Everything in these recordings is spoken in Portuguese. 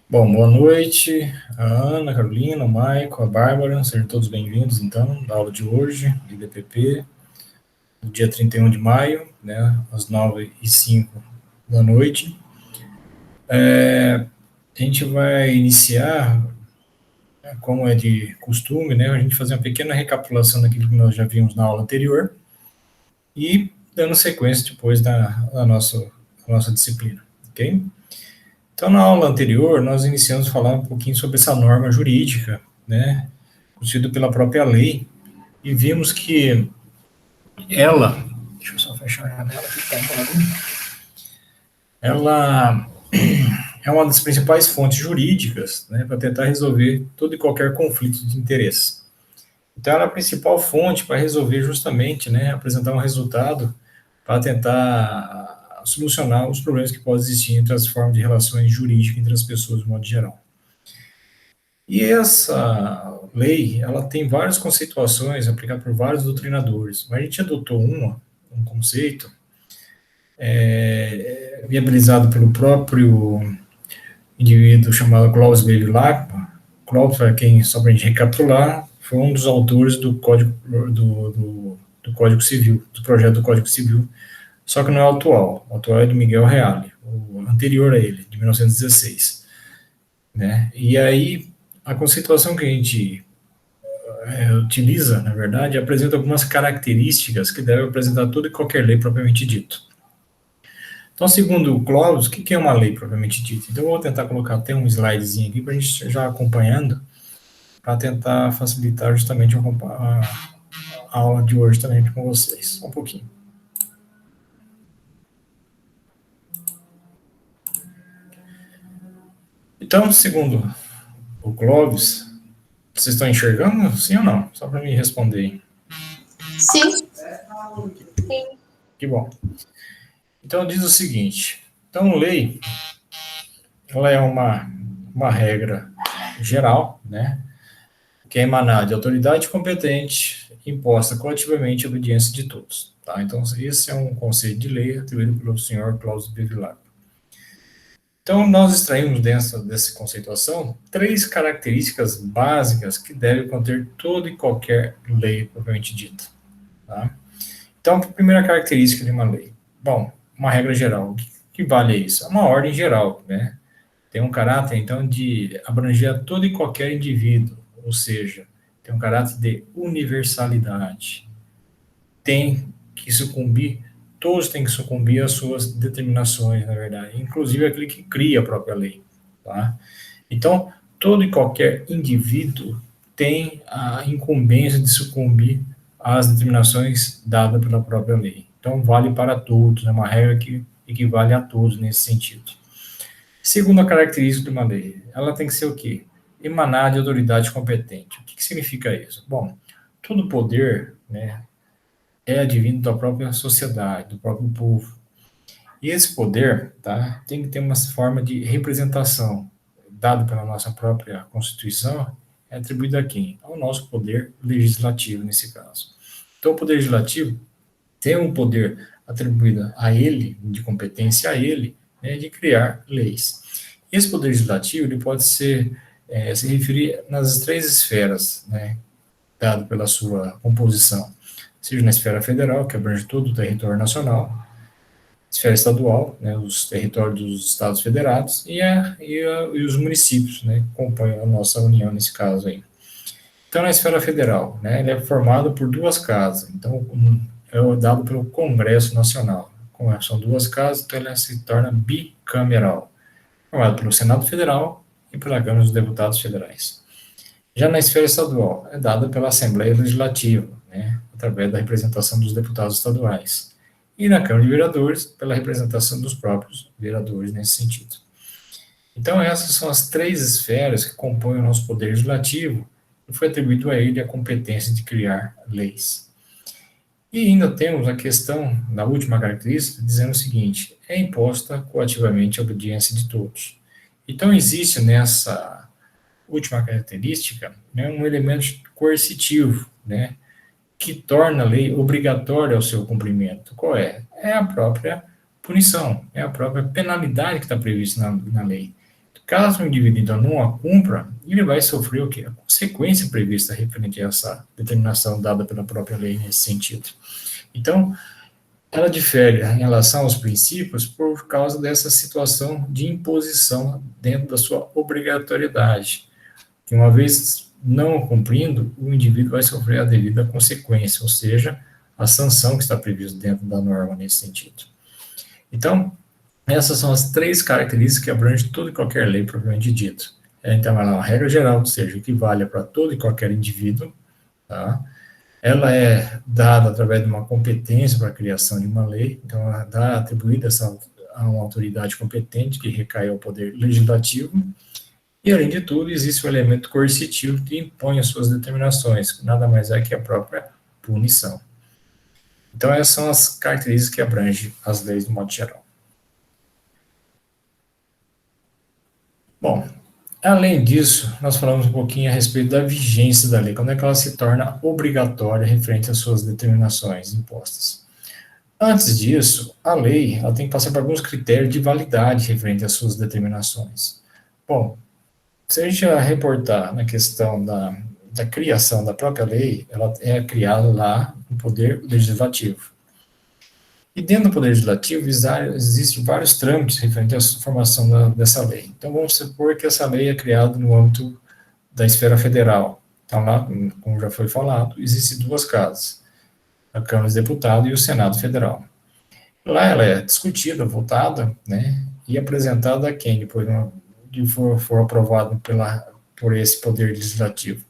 Bom, boa noite, a Ana, a Carolina, o Maico, a Bárbara, sejam todos bem-vindos, então, da aula de hoje, de DPP, no dia 31 de maio, né, às 9h05 da noite. A gente vai iniciar, como é de costume, né, a gente fazer uma pequena recapitulação daquilo que nós já vimos na aula anterior e dando sequência depois da nossa disciplina, ok? Então, na aula anterior, nós iniciamos a falar um pouquinho sobre essa norma jurídica, né, constituída pela própria lei, e vimos que ela, deixa eu só fechar a janela aqui, tá bom, ela é uma das principais fontes jurídicas, né, para tentar resolver todo e qualquer conflito de interesse. Então, ela é a principal fonte para resolver justamente, né, apresentar um resultado para tentar solucionar os problemas que podem existir entre as formas de relações jurídicas entre as pessoas, de modo geral. E essa lei, ela tem várias conceituações aplicadas por vários doutrinadores, mas a gente adotou um conceito viabilizado pelo próprio indivíduo chamado Klaus Bevilacqua. Klaus, para quem, só para a gente recapitular, foi um dos autores do Código, do Código Civil, do projeto do Código Civil, só que não é o atual. O atual é do Miguel Reale, o anterior a ele, de 1916. Né? E aí, a conceituação que a gente utiliza, na verdade, apresenta algumas características que devem apresentar toda e qualquer lei propriamente dito. Então, segundo o Claus, o que é uma lei propriamente dita? Então, eu vou tentar colocar até um slidezinho aqui para a gente já acompanhando, para tentar facilitar justamente a aula de hoje também com vocês. Só um pouquinho. Então, segundo o Clóvis, vocês estão enxergando, sim ou não? Só para me responder. Sim. Sim. Que bom. Então, diz o seguinte. Então, lei, ela é uma regra geral, né, que é emanada de autoridade competente, imposta coletivamente à obediência de todos. Tá? Então, esse é um conceito de lei atribuído pelo senhor Klaus Bevilacqua. Então, nós extraímos dessa conceituação 3 características básicas que devem conter toda e qualquer lei propriamente dita. Tá? Então, a primeira característica de uma lei. Bom, uma regra geral. O que vale isso? É uma ordem geral, né? Tem um caráter, então, de abranger a todo e qualquer indivíduo, ou seja, tem um caráter de universalidade. Tem que sucumbir, todos têm que sucumbir às suas determinações, na verdade, inclusive aquele que cria a própria lei, tá? Então, todo e qualquer indivíduo tem a incumbência de sucumbir às determinações dadas pela própria lei. Então, vale para todos, é uma regra que equivale a todos nesse sentido. Segunda característica de uma lei, ela tem que ser o quê? Emanar de autoridade competente. O que significa isso? Bom, todo poder, né, é advindo da própria sociedade, do próprio povo. E esse poder, tá, tem que ter uma forma de representação, dado pela nossa própria Constituição, é atribuído a quem? Ao nosso poder legislativo, nesse caso. Então, o poder legislativo tem um poder atribuído a ele, de competência a ele, né, de criar leis. Esse poder legislativo ele pode se referir nas 3 esferas, né, dado pela sua composição, seja na esfera federal, que abrange todo o território nacional, esfera estadual, né, os territórios dos estados federados, e os municípios, né, que compõem a nossa União nesse caso aí. Então, na esfera federal, né, ele é formado por 2 casas, então é dado pelo Congresso Nacional. Como são 2 casas, então ele se torna bicameral, formado pelo Senado Federal e pela Câmara dos Deputados Federais. Já na esfera estadual, é dada pela Assembleia Legislativa, né, através da representação dos deputados estaduais. E na Câmara de Vereadores, pela representação dos próprios vereadores nesse sentido. Então, essas são as 3 esferas que compõem o nosso poder legislativo, e foi atribuído a ele a competência de criar leis. E ainda temos a questão, na última característica, dizendo o seguinte: é imposta coativamente a obediência de todos. Então, existe nessa última característica, né, um elemento coercitivo, né, que torna a lei obrigatória ao seu cumprimento. Qual é? É a própria punição, é a própria penalidade que está prevista na lei. Caso o indivíduo então não a cumpra, ele vai sofrer o quê? A consequência prevista referente a essa determinação dada pela própria lei nesse sentido. Então, ela difere em relação aos princípios por causa dessa situação de imposição dentro da sua obrigatoriedade, que uma vez não cumprindo, o indivíduo vai sofrer a devida consequência, ou seja, a sanção que está prevista dentro da norma nesse sentido. Então, essas são as 3 características que abrangem toda e qualquer lei propriamente dito. Então, ela é uma regra geral, ou seja, que vale para todo e qualquer indivíduo, tá? Ela é dada através de uma competência para a criação de uma lei, então ela dá atribuída a uma autoridade competente que recai ao poder legislativo, e além de tudo, existe o elemento coercitivo que impõe as suas determinações, que nada mais é que a própria punição. Então, essas são as características que abrangem as leis de modo geral. Bom, além disso, nós falamos um pouquinho a respeito da vigência da lei, quando é que ela se torna obrigatória referente às suas determinações impostas. Antes disso, a lei ela tem que passar por alguns critérios de validade referente às suas determinações. Bom, se a gente reportar na questão da criação da própria lei, ela é criada lá no Poder Legislativo. E dentro do Poder Legislativo existem vários trâmites referentes à formação dessa lei. Então, vamos supor que essa lei é criada no âmbito da esfera federal. Então, lá, como já foi falado, existem 2 casas, a Câmara dos Deputados e o Senado Federal. Lá ela é discutida, votada, né, e apresentada a quem depois de for aprovado por esse Poder Legislativo.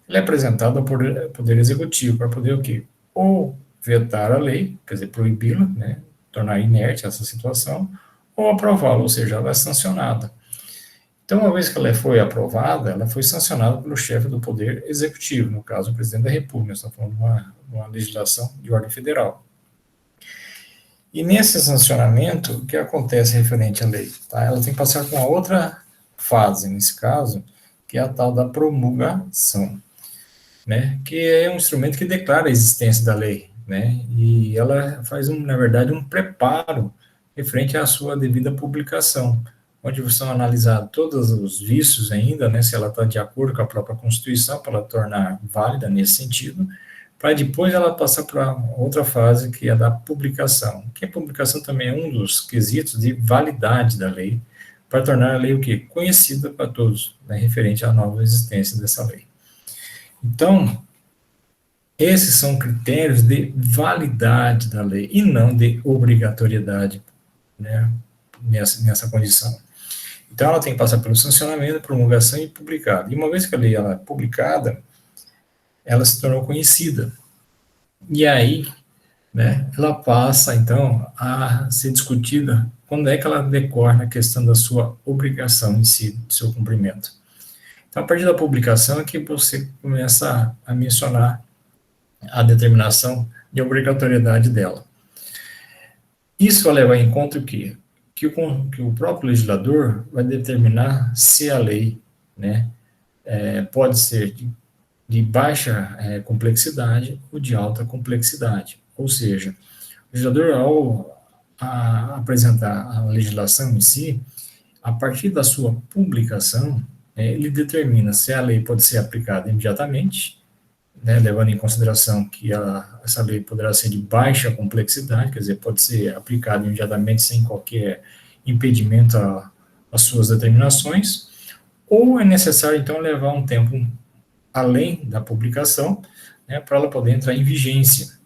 Ela é apresentada ao Poder Executivo para poder o quê? Ou vetar a lei, quer dizer, proibi-la, né, tornar inerte essa situação, ou aprová-la, ou seja, ela é sancionada. Então, uma vez que ela foi aprovada, ela foi sancionada pelo chefe do Poder Executivo, no caso, o Presidente da República. Nós estamos falando de uma legislação de ordem federal. E nesse sancionamento, o que acontece referente à lei? Tá? Ela tem que passar por uma outra fase, nesse caso, que é a tal da promulgação, né, que é um instrumento que declara a existência da lei, né, e ela faz, na verdade, um preparo referente à sua devida publicação, onde são analisados todos os vícios ainda, né, se ela está de acordo com a própria Constituição, para ela tornar válida nesse sentido, para depois ela passar para outra fase, que é a da publicação, que a publicação também é um dos quesitos de validade da lei, para tornar a lei o quê? Conhecida para todos, né, referente à nova existência dessa lei. Então, esses são critérios de validade da lei e não de obrigatoriedade, né, nessa condição. Então, ela tem que passar pelo sancionamento, promulgação e publicado. E uma vez que a lei ela é publicada, ela se tornou conhecida. E aí, né, ela passa, então, a ser discutida quando é que ela decorre a questão da sua obrigação em si, do seu cumprimento. Então, a partir da publicação é que você começa a mencionar a determinação de obrigatoriedade dela. Isso vai levar em conta o quê? Que o próprio legislador vai determinar se a lei, né, pode ser de baixa complexidade ou de alta complexidade. Ou seja, o legislador, ao apresentar a legislação em si, a partir da sua publicação, ele determina se a lei pode ser aplicada imediatamente, né, levando em consideração que essa lei poderá ser de baixa complexidade, quer dizer, pode ser aplicada imediatamente sem qualquer impedimento às suas determinações, ou é necessário, então, levar um tempo além da publicação, né, para ela poder entrar em vigência,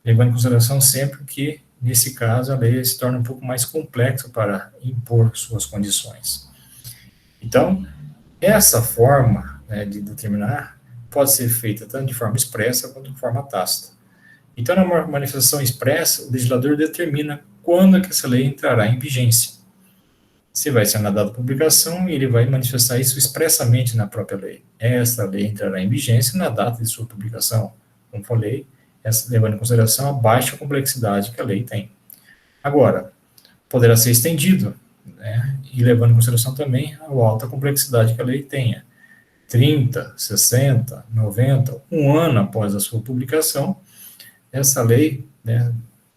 levando em consideração sempre que, nesse caso, a lei se torna um pouco mais complexa para impor suas condições. Então, essa forma, né, de determinar pode ser feita tanto de forma expressa quanto de forma tácita. Então, na manifestação expressa, o legislador determina quando é que essa lei entrará em vigência. Se vai ser na data da publicação, ele vai manifestar isso expressamente na própria lei. Essa lei entrará em vigência na data de sua publicação. Como falei, levando em consideração a baixa complexidade que a lei tem. Agora, poderá ser estendido, né, e levando em consideração também a alta complexidade que a lei tenha. 30, 60, 90, um ano após a sua publicação, essa lei, né,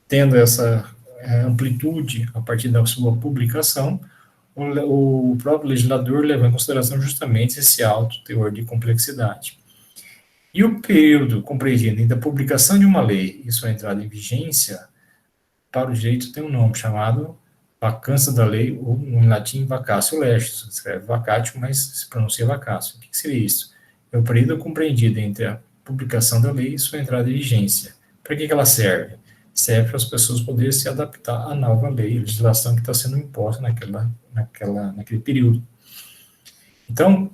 tendo essa amplitude a partir da sua publicação, o próprio legislador leva em consideração justamente esse alto teor de complexidade. E o período compreendido entre a publicação de uma lei e sua entrada em vigência, para o direito tem um nome chamado vacância da lei, ou em latim vacatio legis, se escreve vacatio, mas se pronuncia vacatio. O que seria isso? É o período compreendido entre a publicação da lei e sua entrada em vigência. Para que ela serve? Serve para as pessoas poderem se adaptar à nova lei, legislação que está sendo imposta naquele período. Então,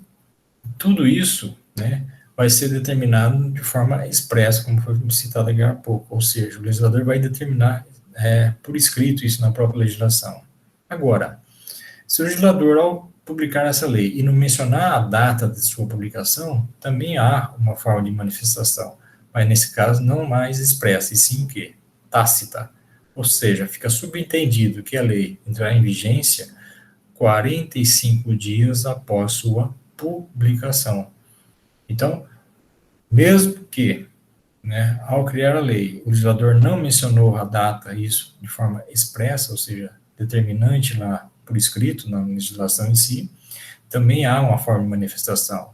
tudo isso, né, vai ser determinado de forma expressa, como foi citado aqui há pouco, ou seja, o legislador vai determinar por escrito isso na própria legislação. Agora, se o legislador, ao publicar essa lei e não mencionar a data de sua publicação, também há uma forma de manifestação, mas nesse caso não mais expressa, e sim que tácita, ou seja, fica subentendido que a lei entrará em vigência 45 dias após sua publicação. Então, mesmo que, né, ao criar a lei, o legislador não mencionou a data, isso de forma expressa, ou seja, determinante lá por escrito na legislação em si, também há uma forma de manifestação,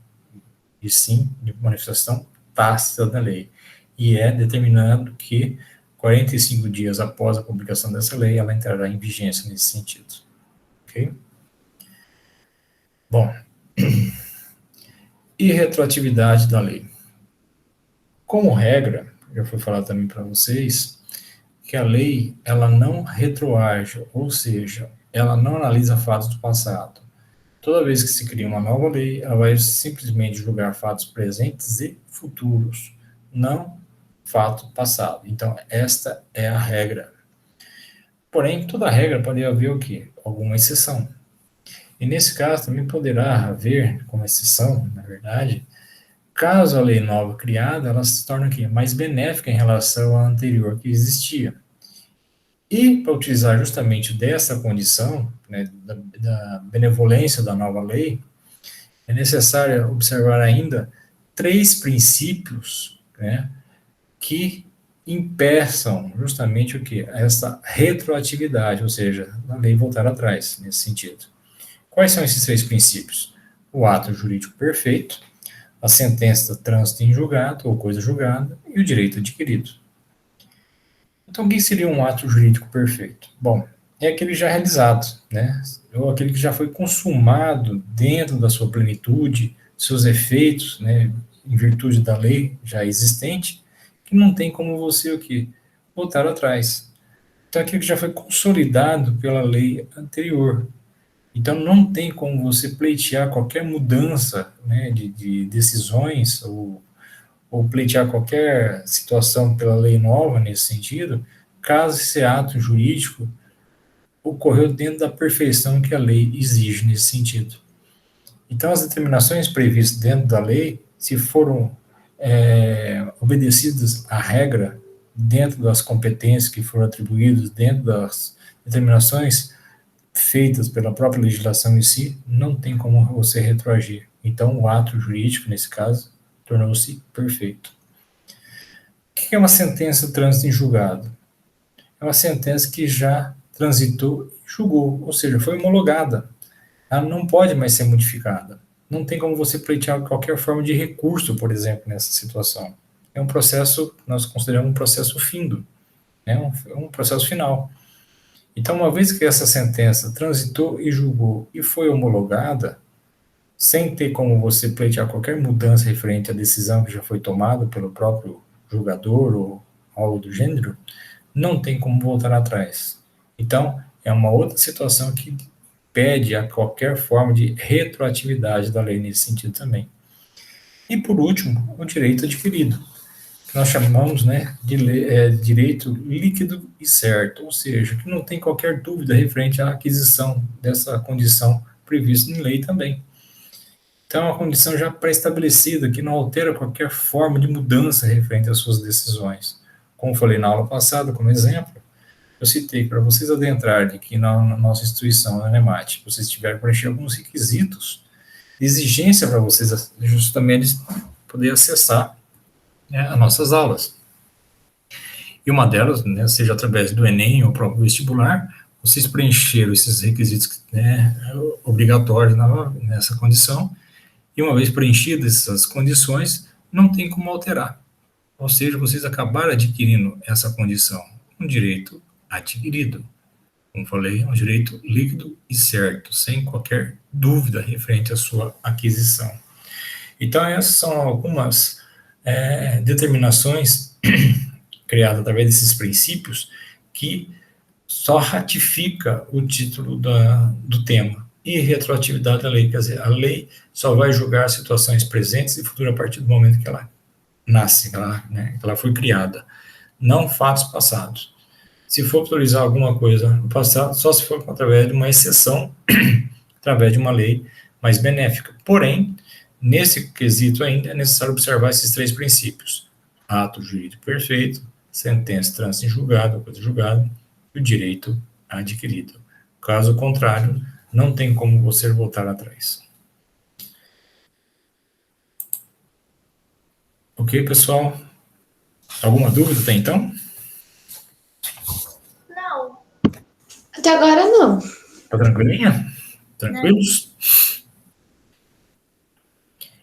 e sim, de manifestação tácita da lei, e é determinado que 45 dias após a publicação dessa lei, ela entrará em vigência nesse sentido. Ok? Bom, e retroatividade da lei. Como regra, já foi falado também para vocês, que a lei, ela não retroage, ou seja, ela não analisa fatos do passado. Toda vez que se cria uma nova lei, ela vai simplesmente julgar fatos presentes e futuros, não fato passado. Então, esta é a regra. Porém, toda regra pode haver o quê? Alguma exceção. E nesse caso também poderá haver, como exceção, na verdade, caso a lei nova criada, ela se torne aqui mais benéfica em relação à anterior que existia. E para utilizar justamente dessa condição, né, da benevolência da nova lei, é necessário observar ainda 3 princípios, né, que impeçam justamente o que? Essa retroatividade, ou seja, a lei voltar atrás, nesse sentido. Quais são esses 3 princípios? O ato jurídico perfeito, a sentença trânsito em julgado ou coisa julgada e o direito adquirido. Então, o que seria um ato jurídico perfeito? Bom, é aquele já realizado, né? Ou aquele que já foi consumado dentro da sua plenitude, seus efeitos, né, em virtude da lei já existente, que não tem como você o quê? Voltar atrás. Então, aquilo que já foi consolidado pela lei anterior. Então, não tem como você pleitear qualquer mudança, né, de decisões ou pleitear qualquer situação pela lei nova nesse sentido, caso esse ato jurídico ocorreu dentro da perfeição que a lei exige nesse sentido. Então, as determinações previstas dentro da lei, se foram obedecidas à regra, dentro das competências que foram atribuídas, dentro das determinações feitas pela própria legislação em si, não tem como você retroagir. Então, o ato jurídico, nesse caso, tornou-se perfeito. O que é uma sentença de trânsito em julgado? É uma sentença que já transitou e julgou, ou seja, foi homologada. Ela não pode mais ser modificada. Não tem como você pleitear qualquer forma de recurso, por exemplo, nessa situação. É um processo, nós consideramos um processo findo, né? um processo final. Então, uma vez que essa sentença transitou e julgou e foi homologada, sem ter como você pleitear qualquer mudança referente à decisão que já foi tomada pelo próprio julgador ou algo do gênero, não tem como voltar atrás. Então, é uma outra situação que pede a qualquer forma de retroatividade da lei nesse sentido também. E, por último, o direito adquirido, que nós chamamos, né, de direito líquido e certo, ou seja, que não tem qualquer dúvida referente à aquisição dessa condição prevista em lei também. Então, é uma condição já pré-estabelecida, que não altera qualquer forma de mudança referente às suas decisões. Como falei na aula passada, como exemplo, eu citei para vocês adentrarem aqui na nossa instituição, na NEMAT, vocês tiveram que preencher alguns requisitos de exigência para vocês justamente poder acessar, né, as nossas aulas. E uma delas, né, seja através do Enem ou próprio vestibular, vocês preencheram esses requisitos, né, obrigatórios nessa condição, e uma vez preenchidas essas condições, não tem como alterar. Ou seja, vocês acabaram adquirindo essa condição, um direito adquirido. Como falei, é um direito líquido e certo, sem qualquer dúvida referente à sua aquisição. Então, essas são algumas determinações criadas através desses princípios que só ratifica o título do tema e retroatividade da lei, quer dizer, a lei só vai julgar situações presentes e futuras a partir do momento que ela nasce, que ela foi criada, não fatos passados. Se for autorizar alguma coisa no passado, só se for através de uma exceção, através de uma lei mais benéfica. Porém, nesse quesito ainda é necessário observar esses três princípios: ato jurídico perfeito, sentença, trânsito em julgado, coisa julgada, e o direito adquirido. Caso contrário, não tem como você voltar atrás. Ok, pessoal? Alguma dúvida até então? Não. Até agora não. Tá tranquilinha? Tranquilos?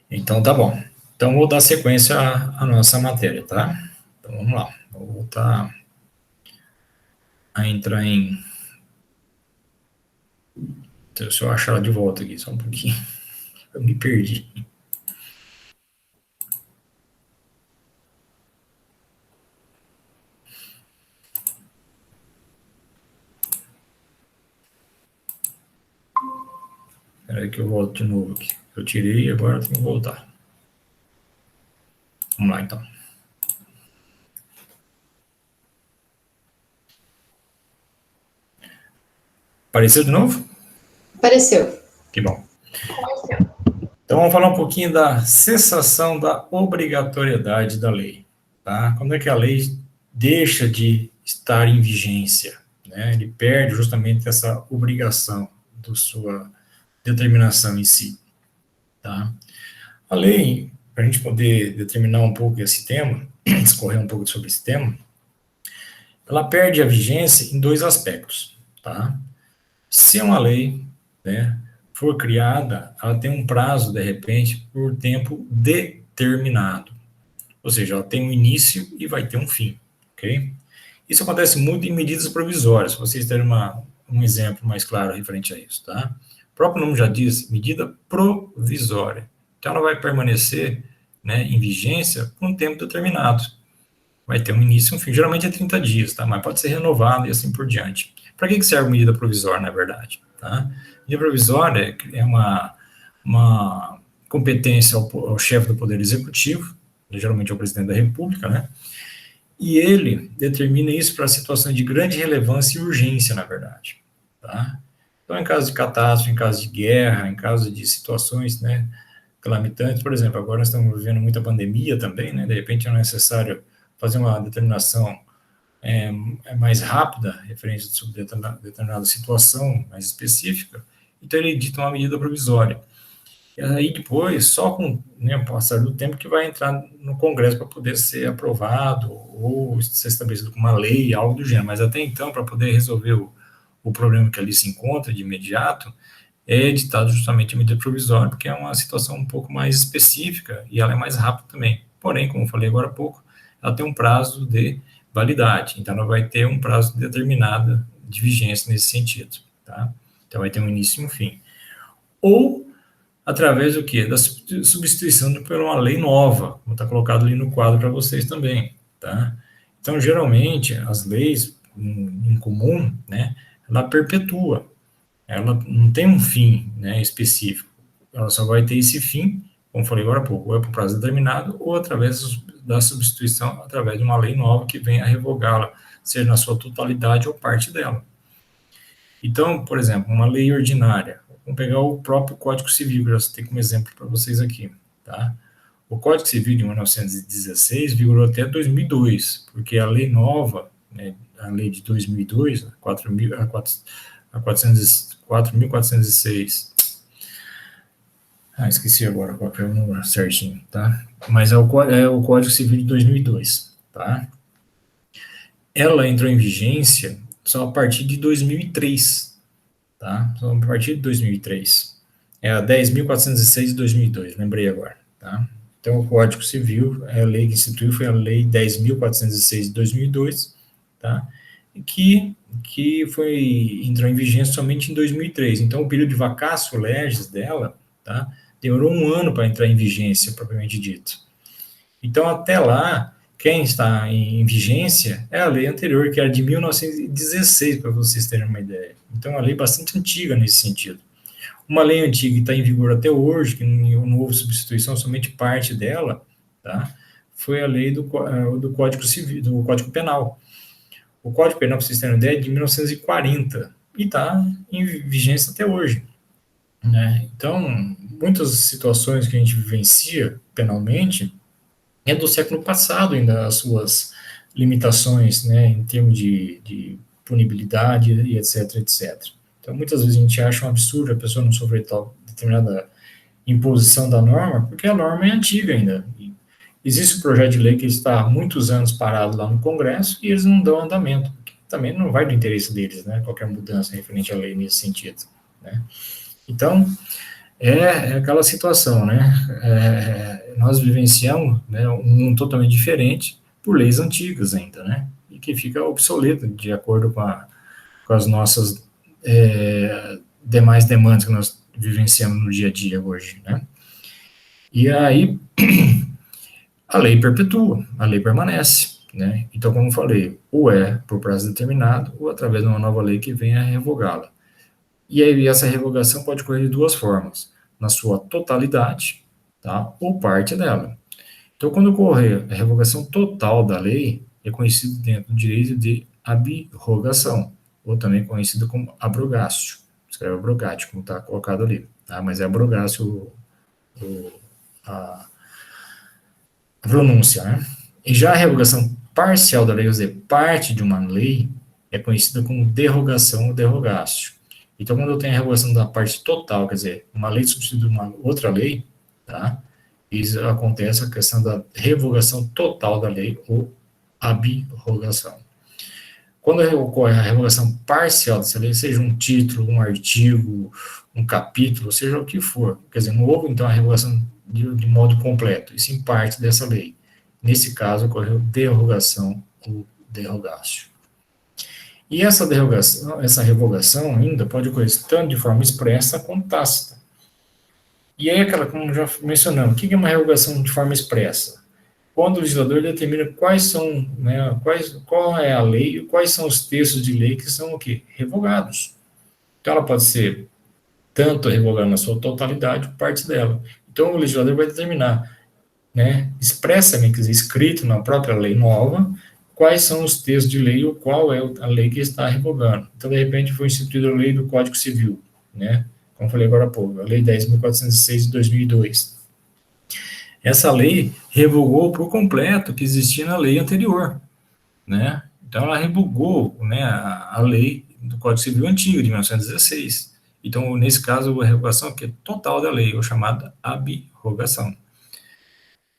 Então tá bom. Então vou dar sequência à nossa matéria, tá? Então vamos lá. Vou voltar a entrar em. Deixa eu achar ela de volta aqui, só um pouquinho. Eu me perdi. Espera aí que eu volto de novo aqui. Eu tirei e agora eu tenho que voltar. Vamos lá, então. Apareceu de novo? Apareceu. Que bom. Então vamos falar um pouquinho da cessação da obrigatoriedade da lei. Tá? Quando é que a lei deixa de estar em vigência? Né? Ele perde justamente essa obrigação da sua determinação em si. Tá? A lei, para a gente poder determinar um pouco esse tema, discorrer um pouco sobre esse tema, ela perde a vigência em dois aspectos. Tá? Se uma lei, né, for criada, ela tem um prazo, de repente, por tempo determinado. Ou seja, ela tem um início e vai ter um fim, ok? Isso acontece muito em medidas provisórias, para vocês terem um exemplo mais claro referente a isso, tá? O próprio nome já diz, medida provisória. Então, ela vai permanecer, né, em vigência por um tempo determinado. Vai ter um início e um fim. Geralmente é 30 dias, tá? Mas pode ser renovado e assim por diante. Para que serve medida provisória, na verdade? Tá? Medida provisória é uma competência ao chefe do Poder Executivo, geralmente é o presidente da República, né? E ele determina isso para situações de grande relevância e urgência, na verdade. Tá? Então, em caso de catástrofe, em caso de guerra, em caso de situações, né, calamitantes, por exemplo, agora nós estamos vivendo muita pandemia também, né? De repente é necessário fazer uma determinação mais rápida, referente a determinada situação mais específica, então ele edita uma medida provisória. E aí depois, só com o passar do tempo, que vai entrar no Congresso para poder ser aprovado ou ser estabelecido como uma lei, algo do gênero. Mas até então, para poder resolver o problema que ali se encontra de imediato, é editado justamente a medida provisória, porque é uma situação um pouco mais específica e ela é mais rápida também. Porém, como eu falei agora há pouco, ela tem um prazo de validade, então ela vai ter um prazo determinado de vigência nesse sentido, tá? Então vai ter um início e um fim. Ou através do quê? Da substituição por uma lei nova, como está colocado ali no quadro para vocês também, tá? Então, geralmente, as leis em comum, né, ela perpetua, ela não tem um fim, né, específico, ela só vai ter esse fim, como falei agora há pouco, ou é por prazo determinado, ou através da substituição, através de uma lei nova que venha a revogá-la, seja na sua totalidade ou parte dela. Então, por exemplo, uma lei ordinária, vamos pegar o próprio Código Civil, que eu já citei como exemplo para vocês aqui, tá? O Código Civil de 1916 vigorou até 2002, porque a lei nova, né, a lei de 2002, a 4.406, esqueci agora qual é o número certinho, tá? Mas é o Código Civil de 2002, tá? ela entrou em vigência só a partir de 2003, tá? Só a partir de 2003. É a 10.406 de 2002, lembrei agora, tá? Então, o Código Civil, a lei que instituiu foi a Lei 10.406 de 2002, tá? Que entrou em vigência somente em 2003. Então, o período de vacatio legis dela, tá? Demorou um ano para entrar em vigência, propriamente dito. Então, até lá, quem está em vigência é a lei anterior, que era de 1916, para vocês terem uma ideia. Então, é uma lei bastante antiga nesse sentido. Uma lei antiga que está em vigor até hoje, que não houve substituição, somente parte dela, tá? Foi a lei do Código Civil, do Código Penal. O Código Penal, para vocês terem uma ideia, é de 1940 e está em vigência até hoje, né? Então, muitas situações que a gente vivencia penalmente é do século passado ainda as suas limitações, né, em termos de punibilidade e etc, etc. Então, muitas vezes a gente acha um absurdo a pessoa não sofrer tal determinada imposição da norma, porque a norma é antiga ainda. E existe um projeto de lei que está há muitos anos parado lá no Congresso e eles não dão andamento, porque também não vai do interesse deles, né, qualquer mudança referente à lei nesse sentido, né. Então, é aquela situação, né? Nós vivenciamos, né, um mundo totalmente diferente por leis antigas ainda, né? E que fica obsoleto de acordo com as nossas demais demandas que nós vivenciamos no dia a dia hoje, né? E aí a lei perpetua, a lei permanece, né? Então, como eu falei, ou é por prazo determinado ou através de uma nova lei que venha a revogá-la. E aí essa revogação pode ocorrer de duas formas, na sua totalidade, tá? Ou parte dela. Então, quando ocorrer a revogação total da lei, é conhecido dentro do direito de abrogação, ou também conhecido como abrogácio. Escreve abrogatio, como está colocado ali, tá? Mas é abrogácio a pronúncia, né? E já a revogação parcial da lei, ou seja, parte de uma lei, é conhecida como derrogação ou derrogácio. Então, quando eu tenho a revogação da parte total, quer dizer, uma lei substitui uma outra lei, tá? Isso acontece a questão da revogação total da lei ou abrogação. Quando ocorre a revogação parcial dessa lei, seja um título, um artigo, um capítulo, seja o que for, quer dizer, não houve então a revogação de modo completo, e sim parte dessa lei. Nesse caso, ocorreu derrogação ou derrogácio. E essa revogação ainda pode ocorrer tanto de forma expressa quanto tácita. E aí, aquela, como já mencionamos, o que é uma revogação de forma expressa? Quando o legislador determina quais são, né, qual é a lei e quais são os textos de lei que são o quê? Revogados. Então, ela pode ser tanto revogada na sua totalidade, parte dela. Então, o legislador vai determinar, né, expressamente, quer dizer, escrito na própria lei nova, quais são os textos de lei ou qual é a lei que está revogando. Então, de repente, foi instituída a lei do Código Civil, né, como falei agora há pouco, a lei 10.406 de 2002. Essa lei revogou por completo o que existia na lei anterior, né? Então, ela revogou, né, a lei do Código Civil antigo, de 1916. Então, nesse caso, a revogação aqui é total da lei, ou chamada abrogação.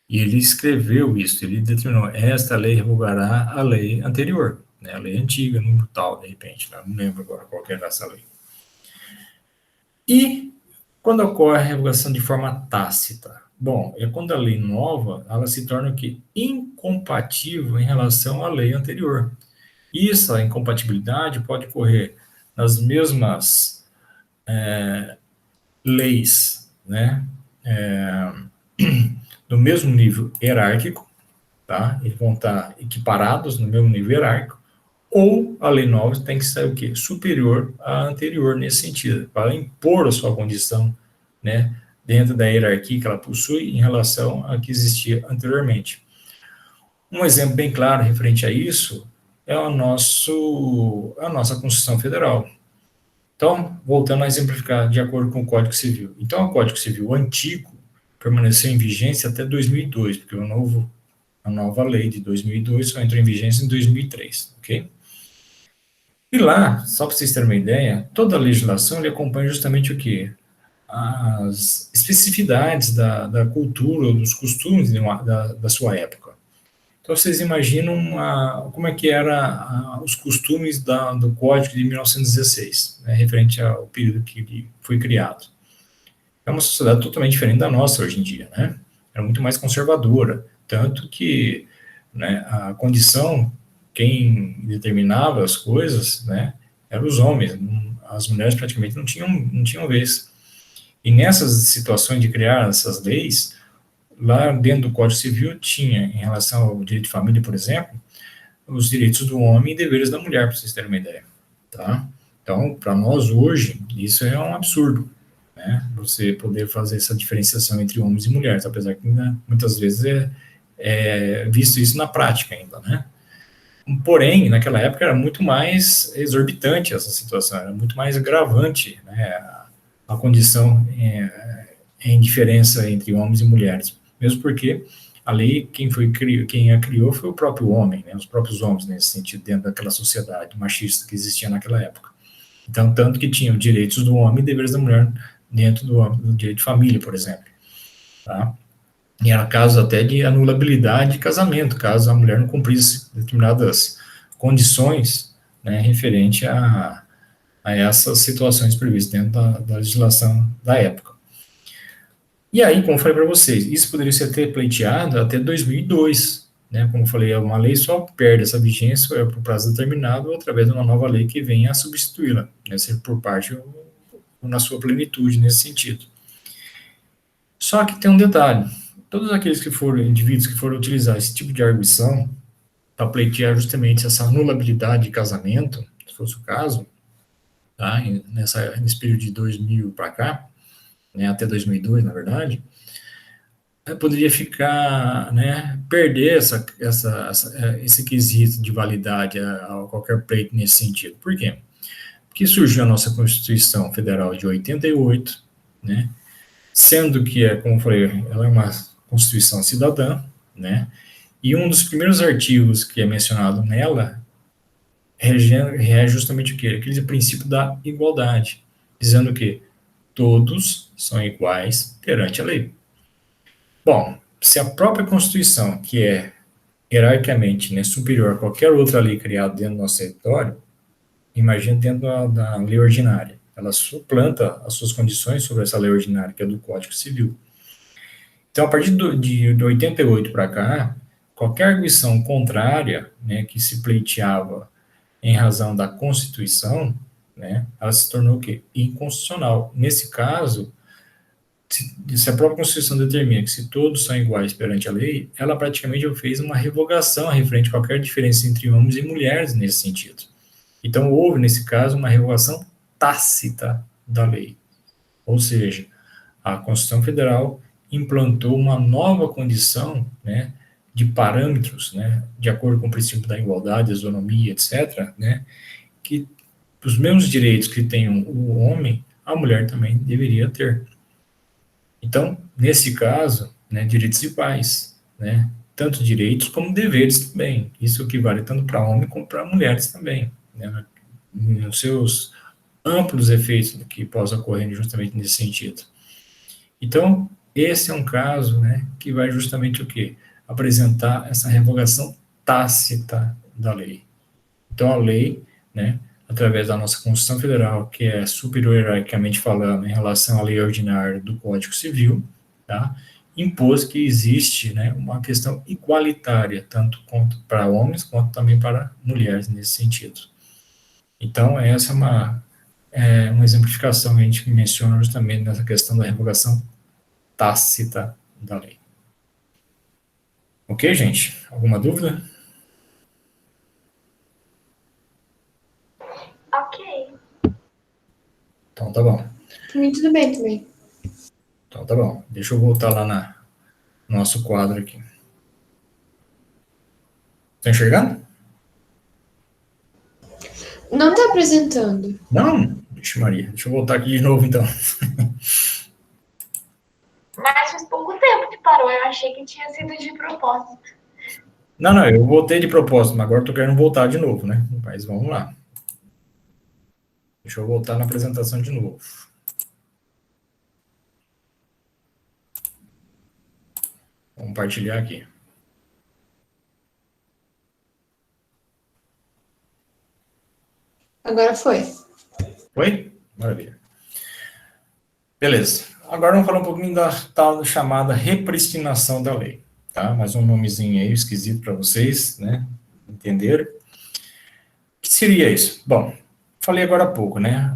E ele escreveu isso, ele determinou, esta lei revogará a lei anterior, né, a lei antiga, número tal, de repente, né, não lembro agora qual que era essa lei. E quando ocorre a revogação de forma tácita? Bom, é quando a lei nova, ela se torna o quê? Incompatível em relação à lei anterior. E essa incompatibilidade pode ocorrer nas mesmas leis, né, no mesmo nível hierárquico, tá? Eles vão estar equiparados no mesmo nível hierárquico, ou a lei nova tem que ser o quê? Superior à anterior nesse sentido, para impor a sua condição, né, dentro da hierarquia que ela possui em relação à que existia anteriormente. Um exemplo bem claro referente a isso é a nossa Constituição Federal. Então, voltando a exemplificar de acordo com o Código Civil. Então, o Código Civil antigo permaneceu em vigência até 2002, porque a nova lei de 2002 só entrou em vigência em 2003, ok? E lá, só para vocês terem uma ideia, toda a legislação ele acompanha justamente o quê? As especificidades da cultura, dos costumes da sua época. Então, vocês imaginam como é que era os costumes do Código de 1916, né, referente ao período que ele foi criado. É uma sociedade totalmente diferente da nossa hoje em dia, né? Era muito mais conservadora, tanto que, né, a condição, quem determinava as coisas, né, eram os homens, as mulheres praticamente não tinham vez. E nessas situações de criar essas leis, lá dentro do Código Civil tinha, em relação ao direito de família, por exemplo, os direitos do homem e deveres da mulher, para vocês terem uma ideia, tá? Então, para nós hoje, isso é um absurdo, né? Você poder fazer essa diferenciação entre homens e mulheres, apesar que, né, muitas vezes é visto isso na prática ainda, né? Porém, naquela época era muito mais exorbitante essa situação, era muito mais agravante, né, a condição em diferença entre homens e mulheres, mesmo porque a lei, quem a criou foi o próprio homem, né, os próprios homens nesse sentido, dentro daquela sociedade machista que existia naquela época. Então, tanto que tinham direitos do homem e deveres da mulher dentro do direito de família, por exemplo, tá? E era casos até de anulabilidade de casamento, caso a mulher não cumprisse determinadas condições, né, referente a essas situações previstas dentro da legislação da época. E aí, como eu falei para vocês, isso poderia ser até pleiteado até 2002, né? Como eu falei, uma lei só perde essa vigência por prazo determinado ou através de uma nova lei que venha a substituí-la, né? Seja por parte ou na sua plenitude nesse sentido. Só que tem um detalhe: todos aqueles indivíduos que forem utilizar esse tipo de arguição para pleitear justamente essa anulabilidade de casamento, se fosse o caso, tá? Nesse período de 2000 para cá, né, até 2002, na verdade, poderia ficar, né, perder esse quesito de validade a qualquer pleito nesse sentido. Por quê? Porque surgiu a nossa Constituição Federal de 88, né, sendo que, como eu falei, ela é uma Constituição cidadã, né, e um dos primeiros artigos que é mencionado nela rege justamente o quê? Aquele princípio da igualdade, dizendo que todos são iguais perante a lei. Bom, se a própria Constituição, que é hierarquicamente, né, superior a qualquer outra lei criada dentro do nosso território, imagina dentro da lei ordinária. Ela suplanta as suas condições sobre essa lei ordinária, que é do Código Civil. Então, a partir de 88 para cá, qualquer arguição contrária, né, que se pleiteava em razão da Constituição, né, ela se tornou o quê? Inconstitucional. Nesse caso, se a própria Constituição determina que se todos são iguais perante a lei, ela praticamente fez uma revogação referente a qualquer diferença entre homens e mulheres nesse sentido. Então, houve, nesse caso, uma revogação tácita da lei. Ou seja, a Constituição Federal implantou uma nova condição, né, de parâmetros, né, de acordo com o princípio da igualdade, isonomia, etc., né, que os mesmos direitos que tem o homem, a mulher também deveria ter. Então, nesse caso, né, direitos iguais, né, tanto direitos como deveres também. Isso que vale tanto para homens como para mulheres também, né, nos seus amplos efeitos que possam ocorrer justamente nesse sentido. Então, esse é um caso, né, que vai justamente o quê? Apresentar essa revogação tácita da lei. Então, a lei, né, através da nossa Constituição Federal, que é superior hierarquicamente falando em relação à lei ordinária do Código Civil, tá, impôs que existe, né, uma questão igualitária, tanto para homens quanto também para mulheres nesse sentido. Então, essa é uma exemplificação que a gente menciona justamente nessa questão da revogação tácita da lei. Ok, gente? Alguma dúvida? Ok. Então tá bom. Pra mim, tudo bem também. Então tá bom. Deixa eu voltar lá no nosso quadro aqui. Tá enxergando? Não tá apresentando. Não? Vixe Maria. Deixa eu voltar aqui de novo então. Mas faz pouco tempo que parou. Eu achei que tinha sido de propósito. Não, eu voltei de propósito, mas agora eu tô querendo voltar de novo, né? Mas vamos lá. Deixa eu voltar na apresentação de novo. Vou compartilhar aqui. Agora foi. Foi? Maravilha. Beleza. Agora vamos falar um pouquinho da tal chamada repristinação da lei. Tá? Mais um nomezinho aí esquisito para vocês, né? Entenderam? O que seria isso? Bom, falei agora há pouco, né?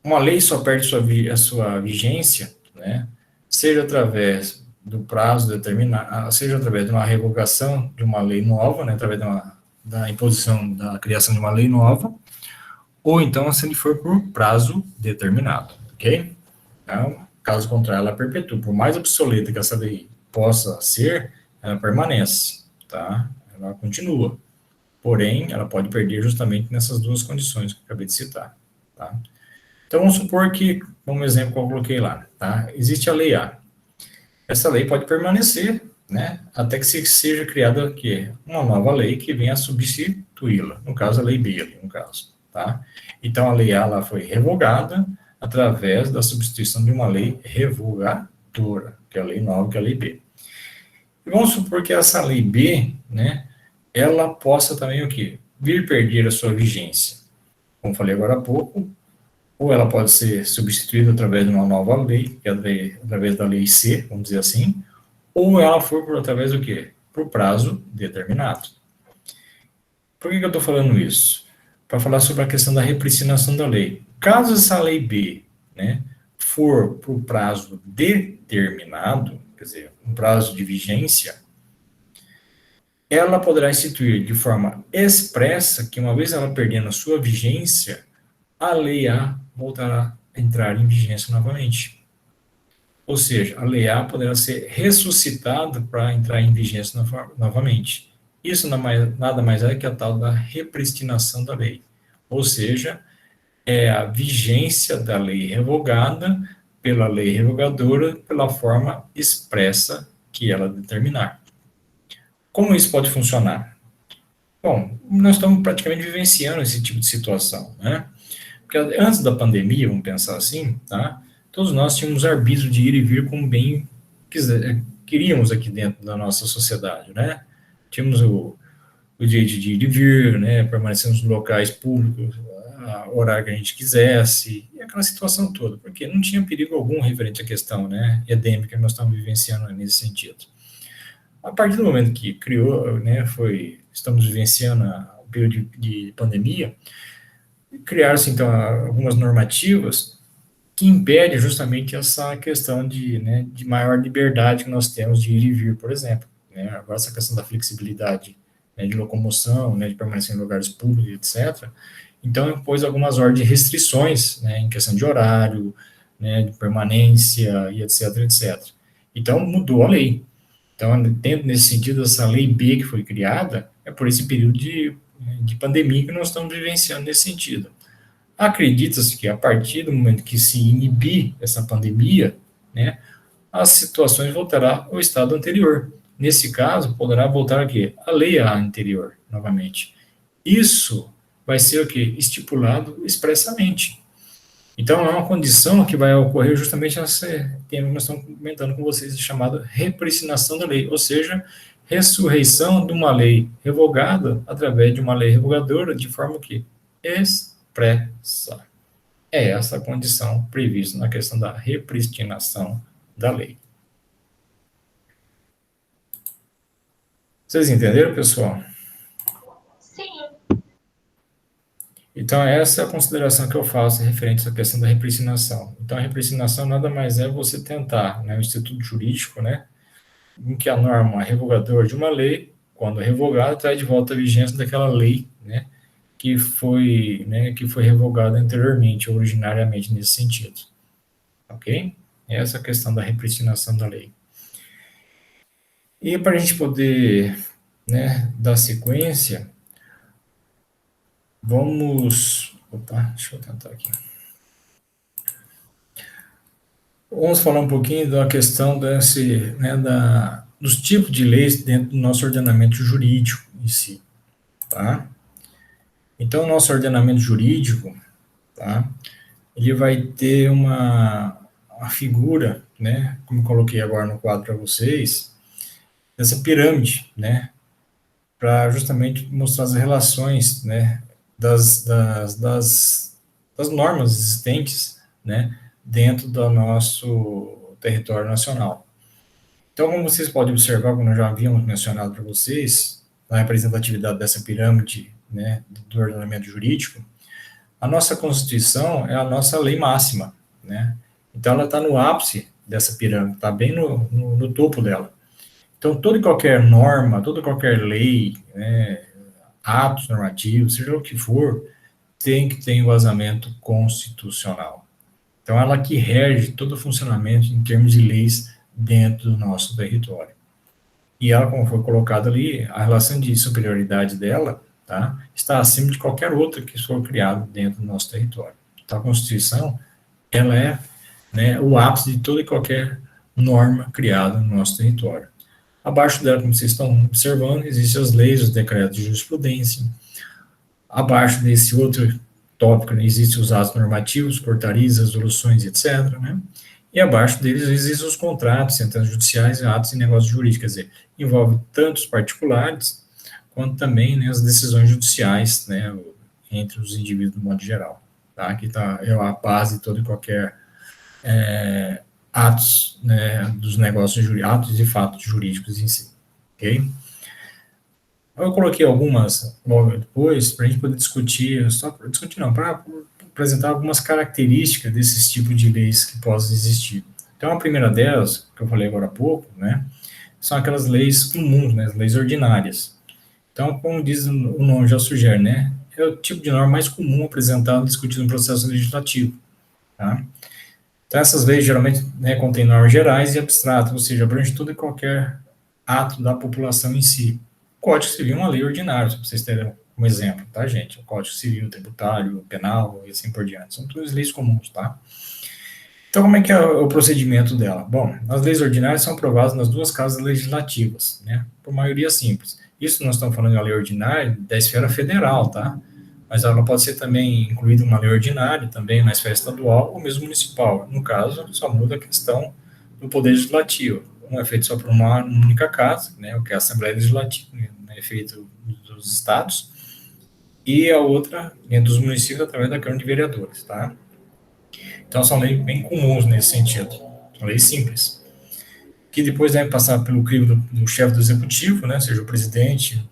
Uma lei só perde a sua vigência, né? Seja através do prazo determinado, seja através de uma revogação de uma lei nova, né? Através da imposição, da criação de uma lei nova, ou então se ele for por prazo determinado, ok? Então, caso contrário, ela perpetua. Por mais obsoleta que essa lei possa ser, ela permanece, tá? Ela continua. Porém, ela pode perder justamente nessas duas condições que eu acabei de citar, tá? Então, vamos supor que, como exemplo que eu coloquei lá, tá? Existe a lei A. Essa lei pode permanecer, né? Até que seja criada aqui uma nova lei que venha a substituí-la. No caso, a lei B, ali, no caso, tá? Então, a lei A ela foi revogada através da substituição de uma lei revogadora, que é a lei nova, que é a lei B. E vamos supor que essa lei B, né? Ela possa também o quê? Vir perder a sua vigência. Como falei agora há pouco, ou ela pode ser substituída através de uma nova lei, que é através da lei C, vamos dizer assim, ou ela for através do quê? Por prazo determinado. Por que eu estou falando isso? Para falar sobre a questão da repristinação da lei. Caso essa lei B, né, for por prazo determinado, quer dizer, um prazo de vigência, ela poderá instituir de forma expressa que, uma vez ela perdendo a sua vigência, a lei A voltará a entrar em vigência novamente. Ou seja, a lei A poderá ser ressuscitada para entrar em vigência novamente. Isso nada mais é que a tal da repristinação da lei. Ou seja, é a vigência da lei revogada pela lei revogadora pela forma expressa que ela determinar. Como isso pode funcionar? Bom, nós estamos praticamente vivenciando esse tipo de situação, né? Porque antes da pandemia, vamos pensar assim, tá? Todos nós tínhamos arbítrio de ir e vir como bem queríamos aqui dentro da nossa sociedade, né? Tínhamos o direito de ir e vir, né? Permanecer nos locais públicos, a horário que a gente quisesse, e aquela situação toda, porque não tinha perigo algum referente à questão, né? Endêmica que nós estamos vivenciando nesse sentido. A partir do momento que criou, né? Estamos vivenciando o período de pandemia, criaram-se, então, algumas normativas que impedem justamente essa questão de maior liberdade que nós temos de ir e vir, por exemplo. Né? Agora, essa questão da flexibilidade, né, de locomoção, né, de permanecer em lugares públicos, etc. Então, impôs algumas ordens de restrições, né, em questão de horário, né, de permanência, e etc, etc. Então, mudou a lei. Então, tendo nesse sentido, essa lei B que foi criada, é por esse período de pandemia que nós estamos vivenciando nesse sentido. Acredita-se que a partir do momento que se inibir essa pandemia, né, as situações voltará ao estado anterior. Nesse caso, poderá voltar a quê? A lei anterior, novamente. Isso vai ser o quê? Estipulado expressamente. Então, é uma condição que vai ocorrer justamente nesse tema que nós estamos comentando com vocês, chamado repristinação da lei, ou seja, ressurreição de uma lei revogada através de uma lei revogadora de forma que expressa. É essa a condição prevista na questão da repristinação da lei. Vocês entenderam, pessoal? Sim. Então, essa é a consideração que eu faço referente à questão da repristinação. Então, a repristinação nada mais é você tentar, né, o instituto jurídico, né, em que a norma revogadora de uma lei, quando revogada, traz de volta a vigência daquela lei, né, que foi revogada anteriormente, originariamente, nesse sentido. Ok? Essa é a questão da repristinação da lei. E para a gente poder, né, dar sequência, deixa eu tentar aqui. Vamos falar um pouquinho da questão dos tipos de leis dentro do nosso ordenamento jurídico em si, tá? Então, o nosso ordenamento jurídico, tá? Ele vai ter uma figura, né? Como eu coloquei agora no quadro para vocês, dessa pirâmide, né? Para justamente mostrar as relações, né? das normas existentes, né, dentro do nosso território nacional. Então, como vocês podem observar, como eu já havia mencionado para vocês, a representatividade dessa pirâmide, né, do ordenamento jurídico, a nossa Constituição é a nossa lei máxima, né? Então, ela está no ápice dessa pirâmide, está bem no topo dela. Então, toda e qualquer norma, toda e qualquer lei, né, atos normativos, seja o que for, tem que ter embasamento constitucional. Então, ela que rege todo o funcionamento em termos de leis dentro do nosso território. E ela, como foi colocado ali, a relação de superioridade dela, tá, está acima de qualquer outra que for criado dentro do nosso território. Então, a Constituição, ela é, né, o ápice de toda e qualquer norma criada no nosso território. Abaixo dela, como vocês estão observando, existem as leis, os decretos de jurisprudência. Abaixo desse outro tópico, né, existem os atos normativos, portarias, resoluções, etc., né? E abaixo deles existem os contratos, sentenças judiciais, atos e negócios jurídicos, quer dizer, envolve tanto os particulares, quanto também, né, as decisões judiciais, né, entre os indivíduos do modo geral. Tá? Aqui está a base de todo e qualquer atos, né, dos negócios jurídicos, atos e fatos jurídicos em si. Ok? Eu coloquei algumas logo depois para a gente poder discutir, só para discutir não, para apresentar algumas características desses tipos de leis que possam existir. Então, a primeira delas, que eu falei agora há pouco, né, são aquelas leis comuns, né, as leis ordinárias. Então, como diz o nome já sugere, né, é o tipo de norma mais comum apresentado e discutido no processo legislativo. Tá? Então, essas leis geralmente, né, contêm normas gerais e abstratas, ou seja, abrange todo e qualquer ato da população em si. O Código Civil é uma lei ordinária, para vocês terem um exemplo, tá, gente? O Código Civil, tributário, penal e assim por diante. São todas leis comuns, tá? Então, como é que é o procedimento dela? Bom, as leis ordinárias são aprovadas nas duas casas legislativas, né? Por maioria simples. Isso nós estamos falando de uma lei ordinária da esfera federal, tá? Mas ela pode ser também incluída em uma lei ordinária, também na esfera estadual ou mesmo municipal. No caso, só muda a questão do poder legislativo. Um é feito só por uma única casa, né, o que é a Assembleia Legislativa, né, é feito dos estados, e a outra, dentro dos municípios, através da Câmara de Vereadores, tá? Então, são leis bem comuns nesse sentido. São leis simples. Que depois devem passar pelo crivo do chefe do executivo, né, seja o presidente,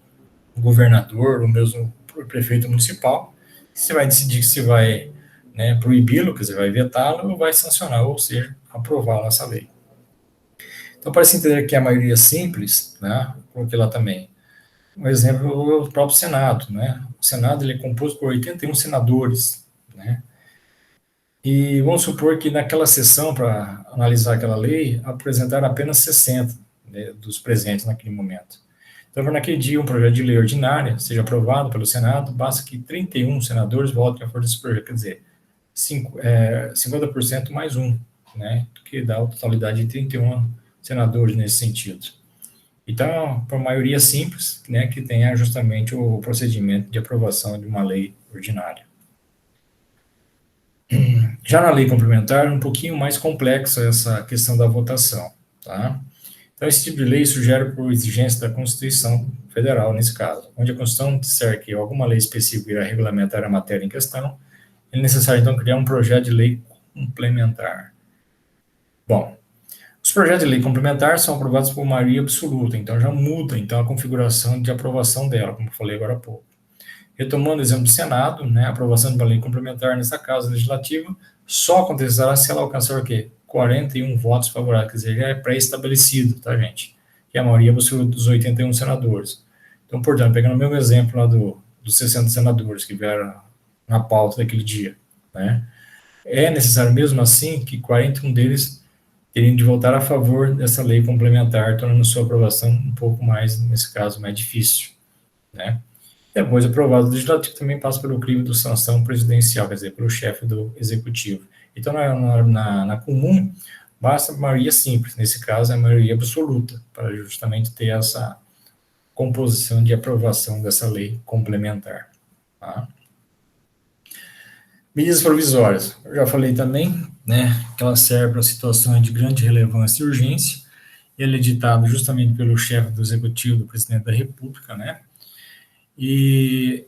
o governador, ou mesmo o prefeito municipal, que você vai decidir que se vai, né, proibi-lo, quer dizer, vai vetá-lo, ou vai sancionar, ou seja, aprovar essa lei. Então, para se entender que a maioria simples, né, coloquei lá também, um exemplo é o próprio Senado, né? O Senado ele é composto por 81 senadores, né? E vamos supor que naquela sessão, para analisar aquela lei, apresentaram apenas 60, né, dos presentes naquele momento. Então, naquele dia, um projeto de lei ordinária seja aprovado pelo Senado, basta que 31 senadores votem a favor desse projeto, quer dizer, 50% mais um, né? Que dá a totalidade de 31 senadores nesse sentido. Então, por maioria simples, né, que tenha justamente o procedimento de aprovação de uma lei ordinária. Já na lei complementar, é um pouquinho mais complexa essa questão da votação, tá? Então, esse tipo de lei sugere por exigência da Constituição Federal, nesse caso, onde a Constituição disser que alguma lei específica irá regulamentar a matéria em questão, é necessário, então, criar um projeto de lei complementar. Bom, os projetos de lei complementar são aprovados por maioria absoluta, então já muda então, a configuração de aprovação dela, como eu falei agora há pouco. Retomando o exemplo do Senado, né, a aprovação de uma lei complementar nessa casa legislativa só acontecerá se ela alcançar o quê? 41 votos favoráveis, quer dizer, já é pré-estabelecido, tá, gente? Que é a maioria absoluta dos 81 senadores. Então, portanto, pegando o mesmo exemplo lá dos 60 senadores que vieram na pauta daquele dia, né? É necessário mesmo assim que 41 deles teriam de votar a favor dessa lei complementar, tornando sua aprovação um pouco mais, nesse caso, mais difícil, né? Depois aprovado, o legislativo também passa pelo crivo de sanção presidencial, quer dizer, pelo chefe do executivo. Então, na comum, basta a maioria simples, nesse caso, a maioria absoluta, para justamente ter essa composição de aprovação dessa lei complementar. Tá? Medidas provisórias, eu já falei também, né, que ela serve para situações de grande relevância e urgência, ele é ditado justamente pelo chefe do executivo, do presidente da República, né, e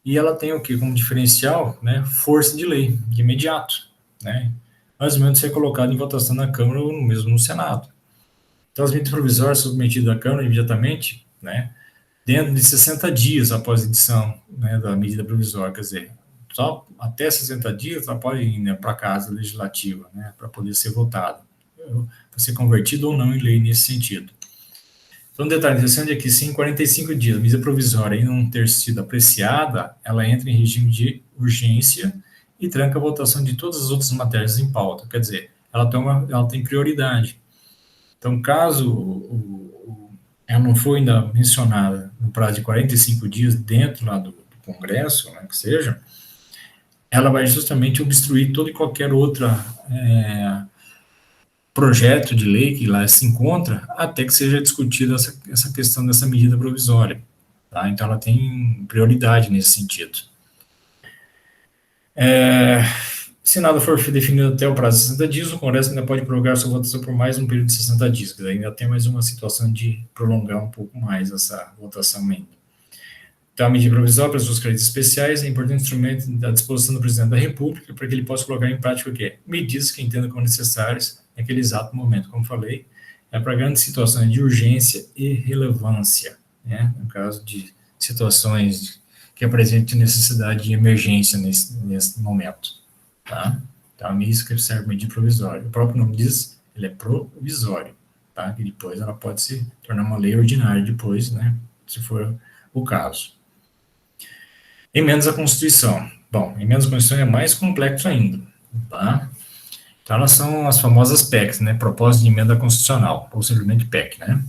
e ela tem o que como diferencial, né, força de lei, de imediato, né, antes mesmo de ser colocado em votação na Câmara ou mesmo no Senado. Então, as medidas provisórias submetidas à Câmara imediatamente, né, dentro de 60 dias após a edição, né, da medida provisória, quer dizer, só até 60 dias ela pode ir, né, para a Casa Legislativa, né, para poder ser votada, para ser convertido ou não em lei nesse sentido. Então, um detalhe interessante é que, se em 45 dias a medida provisória ainda não ter sido apreciada, ela entra em regime de urgência e tranca a votação de todas as outras matérias em pauta. Quer dizer, ela tem prioridade. Então, caso ela não for ainda mencionada no prazo de 45 dias dentro lá do Congresso, né, que seja, ela vai justamente obstruir toda e qualquer outra projeto de lei que lá se encontra, até que seja discutida essa questão dessa medida provisória. Tá? Então, ela tem prioridade nesse sentido. Se nada for definido até o prazo de 60 dias, o Congresso ainda pode prorrogar sua votação por mais um período de 60 dias, que ainda tem mais uma situação de prolongar um pouco mais essa votação ainda. Então, a medida provisória para suas características especiais é um importante instrumento à disposição do presidente da República para que ele possa colocar em prática o quê? Medidas que entenda como necessárias naquele exato momento, como falei, é para grandes situações de urgência e relevância, né? No caso de situações que apresentem necessidade de emergência nesse momento, tá? Então, isso que serve medida provisória. O próprio nome diz, ele é provisório, tá? E depois ela pode se tornar uma lei ordinária depois, né? Se for o caso. Emendas à Constituição. Bom, emendas à Constituição é mais complexo ainda, tá? Então, elas são as famosas PECs, né? Propósito de Emenda Constitucional, ou simplesmente PEC, né?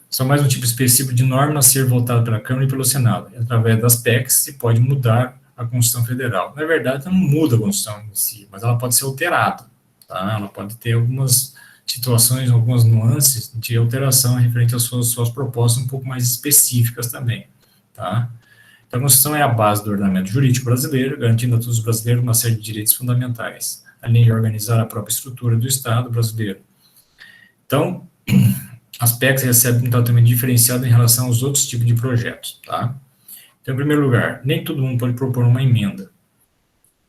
São mais um tipo específico de norma a ser votada pela Câmara e pelo Senado. E, através das PECs, se pode mudar a Constituição Federal. Na verdade, ela não muda a Constituição em si, mas ela pode ser alterada, tá? Ela pode ter algumas situações, algumas nuances de alteração referente às suas propostas um pouco mais específicas também, tá? Então, a Constituição é a base do ordenamento jurídico brasileiro, garantindo a todos os brasileiros uma série de direitos fundamentais, além de organizar a própria estrutura do Estado brasileiro. Então, as PECs recebem um tratamento diferenciado em relação aos outros tipos de projetos, tá? Então, em primeiro lugar, nem todo mundo pode propor uma emenda.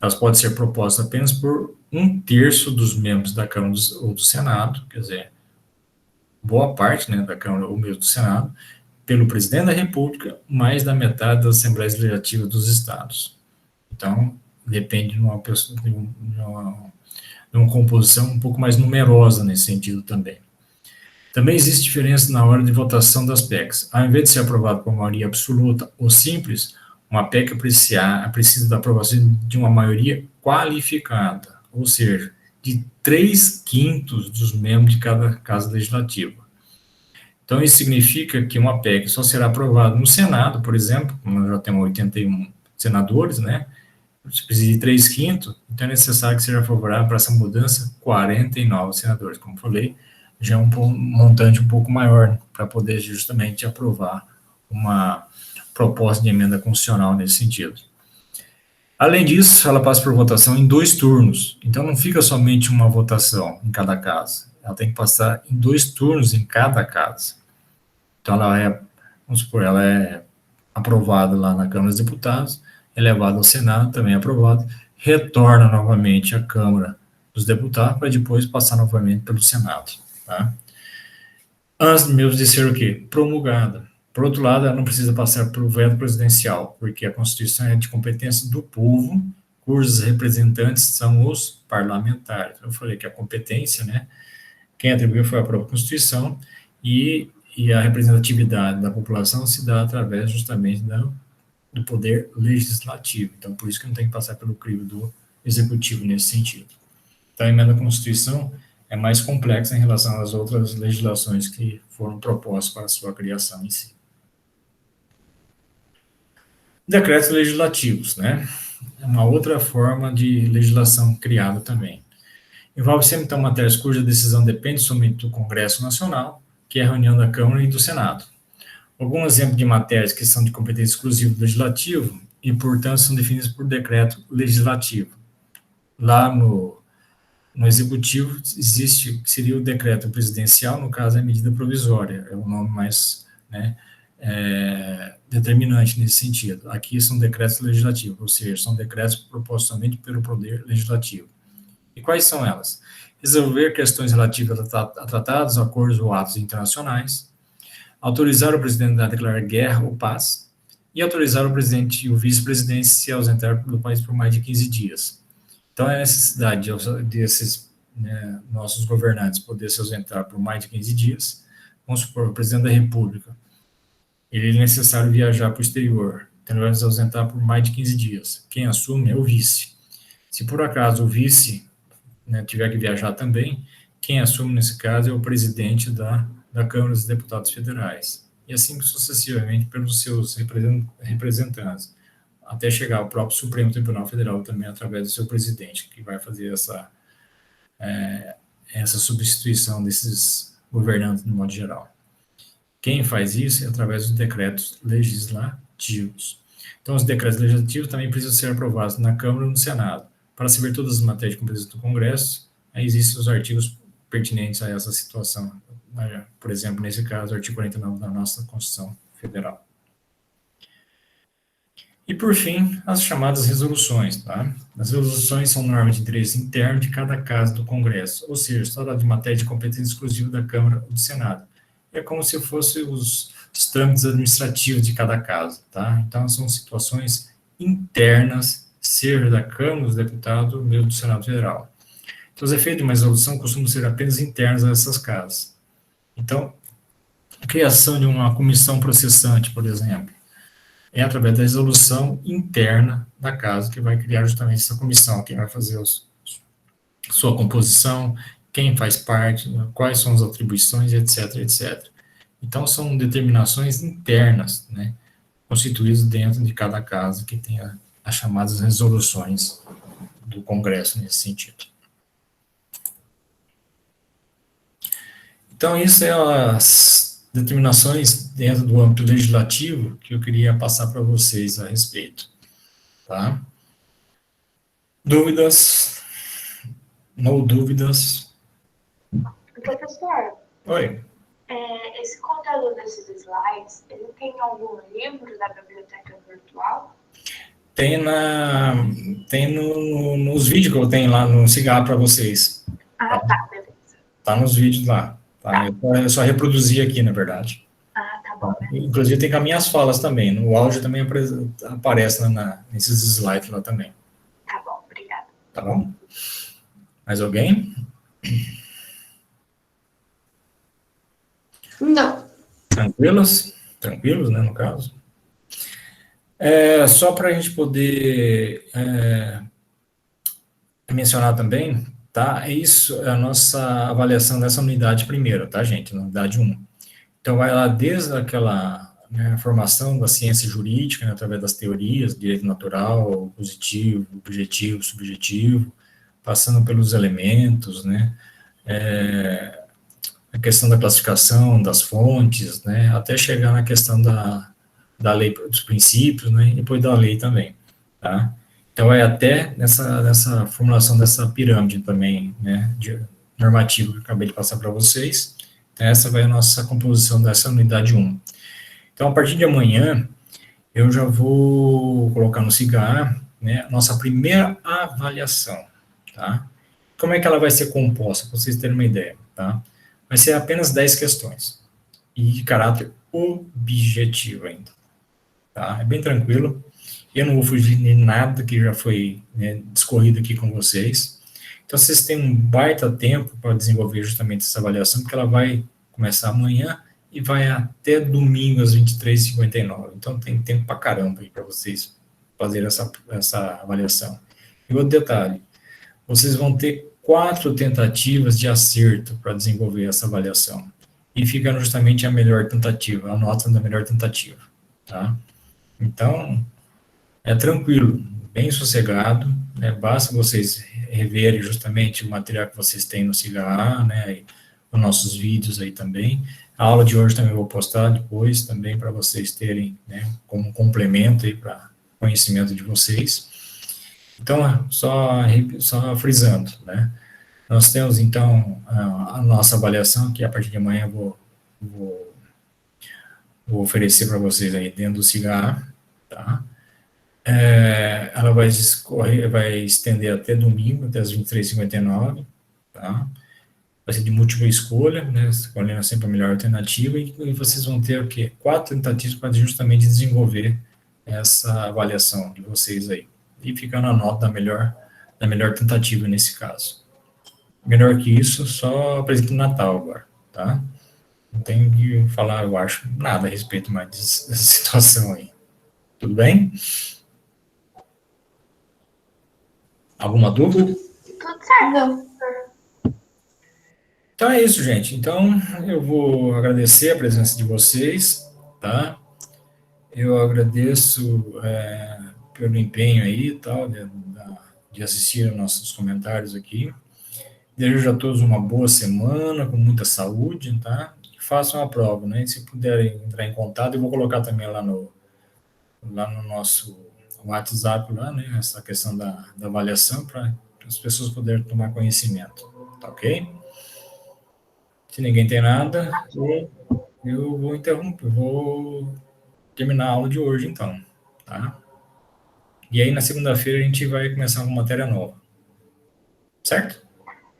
Elas podem ser propostas apenas por 1/3 dos membros da Câmara ou do Senado, quer dizer, boa parte, né, da Câmara ou mesmo do Senado, pelo presidente da República, mais da metade das Assembleias Legislativas dos Estados. Então, depende de uma composição um pouco mais numerosa nesse sentido também. Também existe diferença na hora de votação das PECs. Ao invés de ser aprovado por maioria absoluta ou simples, uma PEC precisa da aprovação de uma maioria qualificada, ou seja, de 3/5 dos membros de cada casa legislativa. Então, isso significa que uma PEC só será aprovada no Senado, por exemplo, como nós já temos 81 senadores, né? Se precisa de 3/5, então é necessário que seja favorável para essa mudança 49 senadores. Como falei, já é um montante um pouco maior, né, para poder justamente aprovar uma proposta de emenda constitucional nesse sentido. Além disso, ela passa por votação em 2 turnos, então não fica somente uma votação em cada casa, ela tem que passar em 2 turnos em cada casa. Então, vamos supor, ela é aprovada lá na Câmara dos Deputados, é levada ao Senado, também é aprovada, retorna novamente à Câmara dos Deputados, para depois passar novamente pelo Senado, tá? Antes mesmo de ser o quê? Promulgada. Por outro lado, ela não precisa passar pelo veto presidencial, porque a Constituição é de competência do povo, cujos representantes são os parlamentares. Eu falei que a competência, né, quem atribuiu foi a própria Constituição, e a representatividade da população se dá através justamente do poder legislativo. Então, por isso que não tem que passar pelo crivo do executivo nesse sentido. Então, a emenda à Constituição é mais complexa em relação às outras legislações que foram propostas para a sua criação em si. Decretos legislativos, né? É uma outra forma de legislação criada também. Envolve sempre, então, matérias cuja decisão depende somente do Congresso Nacional, que é a reunião da Câmara e do Senado. Alguns exemplos de matérias que são de competência exclusiva do Legislativo e, portanto, são definidas por decreto legislativo. Lá no Executivo existe, que seria o decreto presidencial, no caso, é a medida provisória, é o nome mais, né, determinante nesse sentido. Aqui são decretos legislativos, ou seja, são decretos proporcionalmente pelo poder legislativo. E quais são elas? Resolver questões relativas a tratados, acordos ou atos internacionais, autorizar o presidente a declarar guerra ou paz, e autorizar o presidente e o vice-presidente se ausentar do país por mais de 15 dias. Então, a necessidade desses nossos governantes poder se ausentar por mais de 15 dias, vamos supor, o presidente da República, ele é necessário viajar para o exterior, então ele vai se ausentar por mais de 15 dias. Quem assume é o vice. Se por acaso o vice tiver que viajar também, quem assume nesse caso é o presidente da Câmara dos Deputados Federais. E assim sucessivamente pelos seus representantes, até chegar ao próprio Supremo Tribunal Federal também através do seu presidente, que vai fazer essa substituição desses governantes no modo geral. Quem faz isso é através dos decretos legislativos. Então, os decretos legislativos também precisam ser aprovados na Câmara ou no Senado. Para se ver todas as matérias de competência do Congresso, aí existem os artigos pertinentes a essa situação. Por exemplo, nesse caso, o artigo 49 da nossa Constituição Federal. E, por fim, as chamadas resoluções. Tá? As resoluções são normas de interesse interno de cada casa do Congresso, ou seja, trata de matéria de competência exclusiva da Câmara ou do Senado. É como se fossem os trâmites administrativos de cada casa. Tá? Então, são situações internas, seja da Câmara dos Deputados ou mesmo do Senado Federal. Então, os efeitos de uma resolução costumam ser apenas internos a essas casas. Então, a criação de uma comissão processante, por exemplo, é através da resolução interna da casa que vai criar justamente essa comissão, quem vai fazer sua composição, quem faz parte, quais são as atribuições, etc, etc. Então, são determinações internas, constituídas dentro de cada casa que tem as chamadas resoluções do Congresso nesse sentido. Então, isso é as determinações dentro do âmbito legislativo que eu queria passar para vocês a respeito. Tá? Dúvidas? No dúvidas? Professor, Oi. Esse conteúdo desses slides, ele tem algum livro da biblioteca virtual? Tem nos vídeos que eu tenho lá no Cigarro para vocês. Tá, beleza. Tá nos vídeos lá. Tá? Eu só reproduzi aqui, na verdade. Tá bom. Inclusive tem com as minhas falas também. No áudio também aparece nesses slides lá também. Tá bom, obrigada. Tá bom? Mais alguém? Não. Tranquilos? Tranquilos, no caso. Só para a gente poder mencionar também, tá? Isso é a nossa avaliação dessa unidade primeira, tá, gente? Na unidade 1. Então, vai lá desde aquela formação da ciência jurídica, através das teorias, direito natural, positivo, objetivo, subjetivo, passando pelos elementos, a questão da classificação das fontes, até chegar na questão da lei, dos princípios, e depois da lei também, tá? Então, é até nessa formulação dessa pirâmide também, normativa que eu acabei de passar para vocês. Então, essa vai a nossa composição dessa unidade 1. Então, a partir de amanhã, eu já vou colocar no CIGA a nossa primeira avaliação, tá? Como é que ela vai ser composta, para vocês terem uma ideia, tá? Vai ser apenas 10 questões, e de caráter objetivo ainda, tá? É bem tranquilo, eu não vou fugir de nada que já foi discorrido aqui com vocês. Então, vocês têm um baita tempo para desenvolver justamente essa avaliação, porque ela vai começar amanhã e vai até domingo às 23h59. Então, tem tempo para caramba aí para vocês fazerem essa avaliação. E outro detalhe, vocês vão ter 4 tentativas de acerto para desenvolver essa avaliação. E fica justamente a melhor tentativa, a nota da melhor tentativa, tá? Então, é tranquilo, bem sossegado, basta vocês reverem justamente o material que vocês têm no CIGA, os nossos vídeos aí também. A aula de hoje também eu vou postar depois também para vocês terem, como complemento aí para conhecimento de vocês. Então, só frisando, nós temos então a nossa avaliação, que a partir de amanhã eu vou vou oferecer para vocês aí dentro do cigarro, tá? Ela vai estender até domingo, até as 23h59, tá? Vai ser de múltipla escolha, né? Escolhendo sempre a melhor alternativa, e vocês vão ter o quê? 4 tentativas para justamente desenvolver essa avaliação de vocês aí. E ficar na nota da melhor tentativa nesse caso. Melhor que isso, só presente no Natal agora, tá? Não tenho que falar, eu acho, nada a respeito mais dessa situação aí. Tudo bem? Alguma dúvida? Tudo certo. Não. Então é isso, gente. Então eu vou agradecer a presença de vocês, tá? Eu agradeço pelo empenho aí e tal, de assistir aos nossos comentários aqui. Desejo a todos uma boa semana, com muita saúde, tá? Que façam a prova, né? E se puderem entrar em contato, eu vou colocar também lá no nosso WhatsApp, lá, né? Essa questão da avaliação, para as pessoas poderem tomar conhecimento, tá ok? Se ninguém tem nada, eu vou interromper, vou terminar a aula de hoje, então, tá? E aí, na segunda-feira, a gente vai começar uma matéria nova. Certo?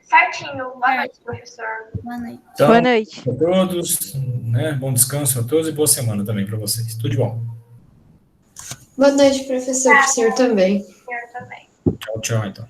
Certinho. Boa noite, professor. Boa noite. Então, Boa noite. a todos, né? Bom descanso a todos e boa semana também para vocês. Tudo de bom. Boa noite, professor. Pro senhor também. O senhor também. Tchau, tchau, então.